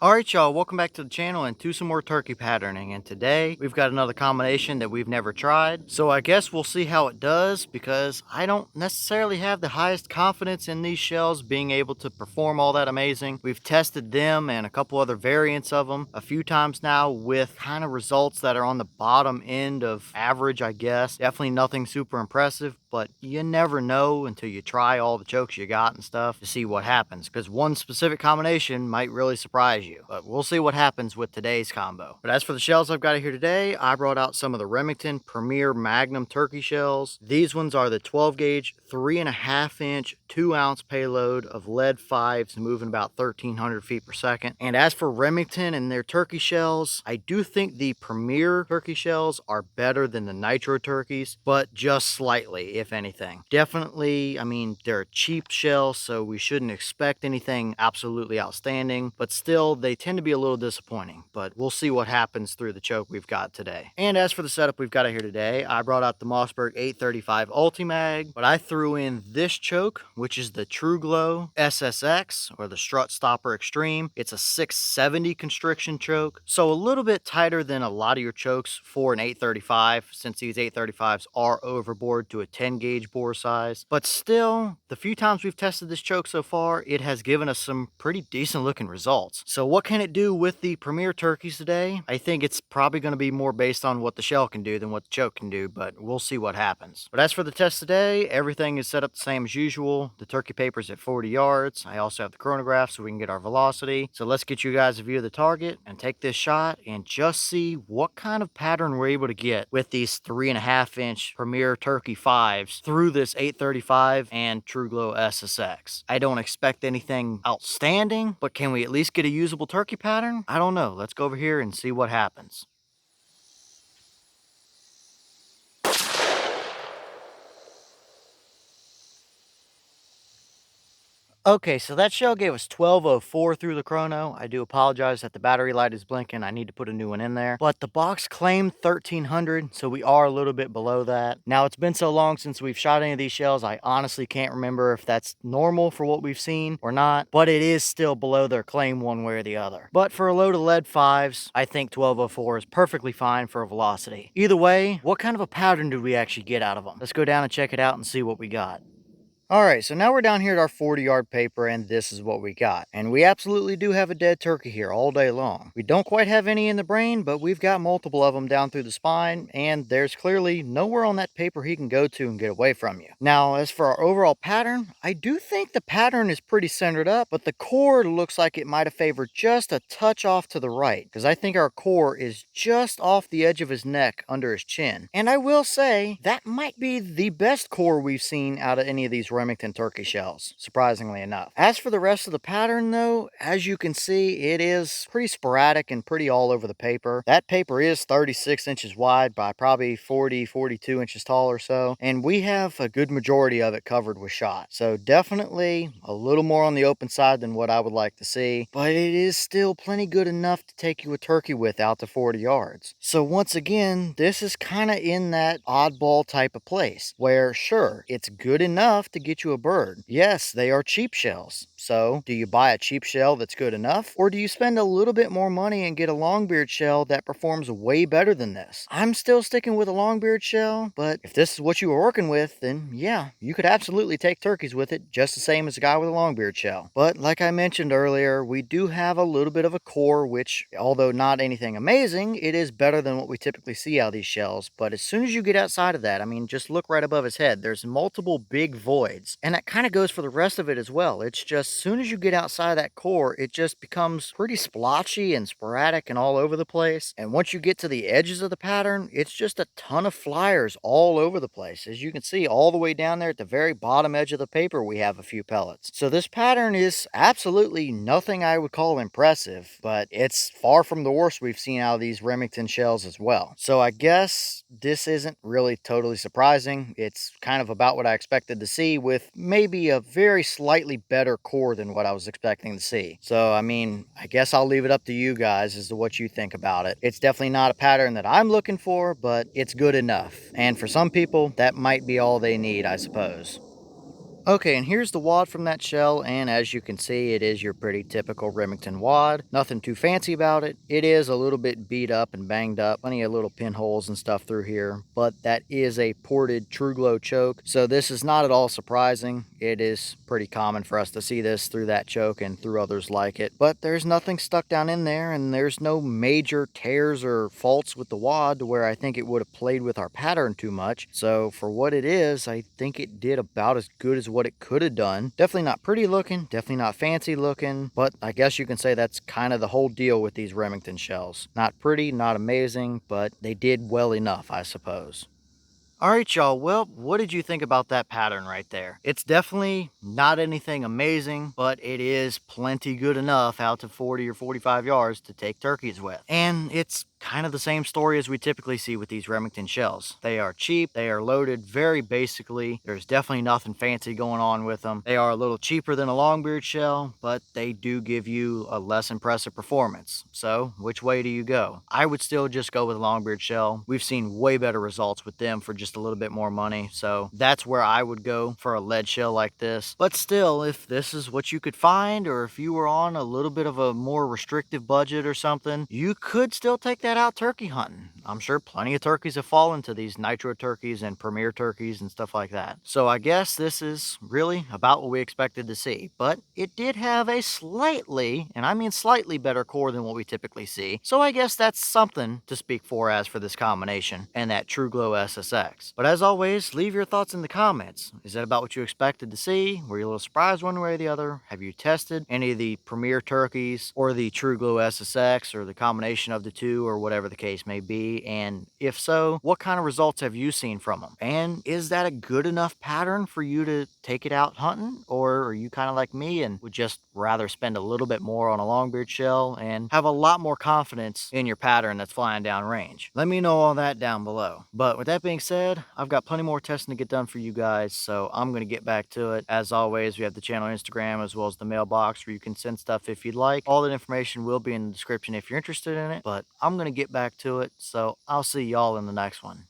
Alright y'all, welcome back to the channel and to some more turkey patterning, and today we've got another combination that we've never tried. So I guess we'll see how it does, because I don't necessarily have the highest confidence in these shells being able to perform all that amazing. We've tested them and a couple other variants of them a few times now with kind of results that are on the bottom end of average, I guess. Definitely nothing super impressive, but you never know until you try all the chokes you got and stuff to see what happens, because one specific combination might really surprise you. But we'll see what happens with today's combo. But as for the shells I've got here today, I brought out some of the Remington Premier Magnum Turkey shells. These ones are the 12 gauge, 3.5 inch, 2 ounce payload of lead 5s moving about 1,300 feet per second. And as for Remington and their turkey shells, I do think the Premier turkey shells are better than the Nitro turkeys, but just slightly, if anything. Definitely, I mean, they're a cheap shell, so we shouldn't expect anything absolutely outstanding, but still, they tend to be a little disappointing. But we'll see what happens through the choke we've got today. And as for the setup we've got here today, I brought out the Mossberg 835 Ulti-Mag, but I threw in this choke, which is the Truglo SSX, or the Strut Stopper Xtreme. It's a 670 constriction choke, so a little bit tighter than a lot of your chokes for an 835, since these 835s are overboard to a 10 gauge bore size. But still, the few times we've tested this choke so far, it has given us some pretty decent looking results. So what can it do with the Premier turkeys today? I think it's probably going to be more based on what the shell can do than what the choke can do, but we'll see what happens. But as for the test today, everything is set up the same as usual. The turkey paper's at 40 yards. I also have the chronograph so we can get our velocity. So let's get you guys a view of the target and take this shot and just see what kind of pattern we're able to get with these 3.5 inch Premier Turkey 5s through this 835 and Truglo SSX. I don't expect anything outstanding, but can we at least get a usable turkey pattern? I don't know. Let's go over here and see what happens. Okay, so that shell gave us 1204 through the chrono. I do apologize that the battery light is blinking. I need to put a new one in there. But the box claimed 1300, so we are a little bit below that. Now, it's been so long since we've shot any of these shells, I honestly can't remember if that's normal for what we've seen or not, but it is still below their claim one way or the other. But for a load of lead 5s, I think 1204 is perfectly fine for a velocity. Either way, what kind of a pattern did we actually get out of them? Let's go down and check it out and see what we got. Alright, so now we're down here at our 40-yard paper, and this is what we got. And we absolutely do have a dead turkey here all day long. We don't quite have any in the brain, but we've got multiple of them down through the spine, and there's clearly nowhere on that paper he can go to and get away from you. Now, as for our overall pattern, I do think the pattern is pretty centered up, but the core looks like it might have favored just a touch off to the right, because I think our core is just off the edge of his neck under his chin. And I will say, that might be the best core we've seen out of any of these Remington turkey shells, surprisingly enough. As for the rest of the pattern though, as you can see, it is pretty sporadic and pretty all over the paper. That paper is 36 inches wide by probably 42 inches tall or so, and we have a good majority of it covered with shot. So definitely a little more on the open side than what I would like to see, but it is still plenty good enough to take you a turkey with out to 40 yards. So once again, this is kind of in that oddball type of place where sure, it's good enough to get you a bird. Yes, they are cheap shells. So do you buy a cheap shell that's good enough, or do you spend a little bit more money and get a longbeard shell that performs way better than this? I'm still sticking with a longbeard shell, but if this is what you were working with, then yeah, you could absolutely take turkeys with it just the same as a guy with a longbeard shell. But like I mentioned earlier, we do have a little bit of a core, which although not anything amazing, it is better than what we typically see out of these shells. But as soon as you get outside of that, I mean, just look right above his head, there's multiple big voids, and that kind of goes for the rest of it as well. It's just as soon as you get outside of that core, it just becomes pretty splotchy and sporadic and all over the place. And once you get to the edges of the pattern, it's just a ton of flyers all over the place. As you can see, all the way down there at the very bottom edge of the paper, we have a few pellets. So this pattern is absolutely nothing I would call impressive, but it's far from the worst we've seen out of these Remington shells as well. So I guess this isn't really totally surprising. It's kind of about what I expected to see, with maybe a very slightly better core than what I was expecting to see. So, I mean, I guess I'll leave it up to you guys as to what you think about it. It's definitely not a pattern that I'm looking for, but it's good enough. And for some people, that might be all they need, I suppose. Okay, and here's the wad from that shell, and as you can see, it is your pretty typical Remington wad. Nothing too fancy about it. It is a little bit beat up and banged up, plenty of little pinholes and stuff through here, but that is a ported Truglo choke, so this is not at all surprising. It is pretty common for us to see this through that choke and through others like it, but there's nothing stuck down in there, and there's no major tears or faults with the wad to where I think it would have played with our pattern too much. So for what it is, I think it did about as good as what it could have done. Definitely not pretty looking, definitely not fancy looking, but I guess you can say that's kind of the whole deal with these Remington shells. Not pretty, not amazing, but they did well enough, I suppose. All right, y'all. Well, what did you think about that pattern right there? It's definitely not anything amazing, but it is plenty good enough out to 40 or 45 yards to take turkeys with. And it's kind of the same story as we typically see with these Remington shells. They are cheap, they are loaded very basically. There's definitely nothing fancy going on with them. They are a little cheaper than a longbeard shell, but they do give you a less impressive performance. So which way do you go? I would still just go with longbeard shell. We've seen way better results with them for just a little bit more money. So that's where I would go for a lead shell like this. But still, if this is what you could find, or if you were on a little bit of a more restrictive budget or something, you could still take that out turkey hunting. I'm sure plenty of turkeys have fallen to these nitro turkeys and premier turkeys and stuff like that. So I guess this is really about what we expected to see, but it did have a slightly, and I mean slightly better core than what we typically see. So I guess that's something to speak for as for this combination and that Truglo SSX. But as always, leave your thoughts in the comments. Is that about what you expected to see? Were you a little surprised one way or the other? Have you tested any of the premier turkeys or the Truglo SSX or the combination of the two, or whatever the case may be? And if so, what kind of results have you seen from them? And is that a good enough pattern for you to take it out hunting? Or are you kind of like me and would just rather spend a little bit more on a longbeard shell and have a lot more confidence in your pattern that's flying down range? Let me know all that down below. But with that being said, I've got plenty more testing to get done for you guys, so I'm going to get back to it. As always, we have the channel Instagram as well as the mailbox where you can send stuff if you'd like. All that information will be in the description if you're interested in it, but I'm going to get back to it, so I'll see y'all in the next one.